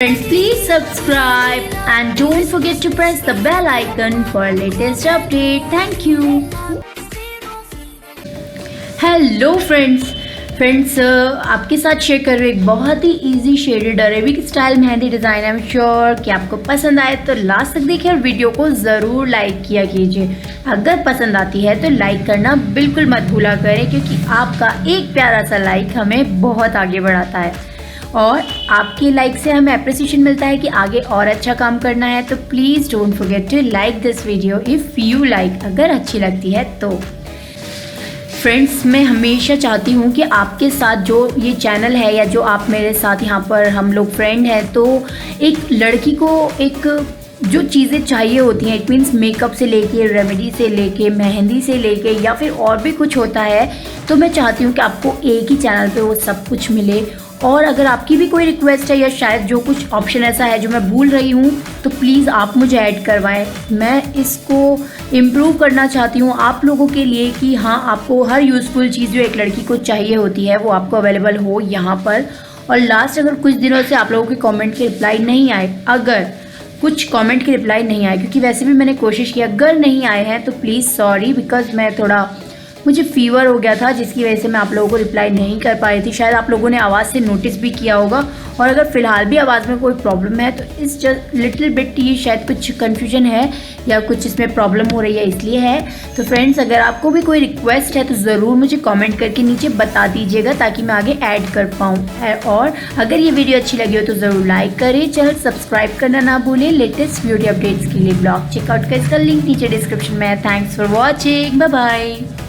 Friends, please subscribe and don't forget to press the bell icon for latest update. Thank you. Hello friends आपके साथ share कर रही हूँ एक बहुत ही easy shaded Arabic style mehndi design. I am sure कि आपको पसंद आए तो लास्ट तक देखिए और वीडियो को ज़रूर लाइक किया कीजिए। अगर पसंद आती है तो लाइक करना बिल्कुल मत भूला करें, क्योंकि आपका एक प्यारा सा लाइक हमें बहुत आगे बढ़ाता है और आपके लाइक से हमें अप्रिसिएशन मिलता है कि आगे और अच्छा काम करना है। तो please don't forget to like this video if you like, अगर अच्छी लगती है तो। फ्रेंड्स, मैं हमेशा चाहती हूँ कि आपके साथ जो ये चैनल है या जो आप मेरे साथ यहाँ पर हम लोग फ्रेंड हैं, तो एक लड़की को एक जो चीज़ें चाहिए होती हैं, इट मीन्स मेकअप से लेके रेमेडी से लेके मेहंदी से लेके या फिर और भी कुछ होता है, तो मैं चाहती हूँ कि आपको एक ही चैनल पे वो सब कुछ मिले। और अगर आपकी भी कोई रिक्वेस्ट है या शायद जो कुछ ऑप्शन ऐसा है जो मैं भूल रही हूँ, तो प्लीज़ आप मुझे ऐड करवाएं। मैं इसको इम्प्रूव करना चाहती हूँ आप लोगों के लिए कि हाँ, आपको हर यूज़फुल चीज़ जो एक लड़की को चाहिए होती है वो आपको अवेलेबल हो यहाँ पर। और लास्ट अगर कुछ दिनों से आप लोगों के कमेंट के रिप्लाई नहीं आए, अगर कुछ कमेंट के रिप्लाई नहीं आए, क्योंकि वैसे भी मैंने कोशिश की, अगर नहीं आए हैं तो प्लीज़ सॉरी, बिकॉज मुझे फीवर हो गया था जिसकी वजह से मैं आप लोगों को रिप्लाई नहीं कर पाई थी। शायद आप लोगों ने आवाज़ से नोटिस भी किया होगा, और अगर फ़िलहाल भी आवाज़ में कोई प्रॉब्लम है तो इस जस्ट लिटिल बिट ये शायद कुछ कन्फ्यूजन है या कुछ इसमें प्रॉब्लम हो रही है, इसलिए है। तो फ्रेंड्स, अगर आपको भी कोई रिक्वेस्ट है तो ज़रूर मुझे कमेंट करके नीचे बता दीजिएगा ताकि मैं आगे ऐड कर पाऊँ। और अगर ये वीडियो अच्छी लगी हो तो ज़रूर लाइक करें, चैनल सब्सक्राइब करना ना भूलें। लेटेस्ट वीडियो अपडेट्स के लिए ब्लॉग चेकआउट का इसका लिंक नीचे डिस्क्रिप्शन में है। Thanks for watching, bye bye.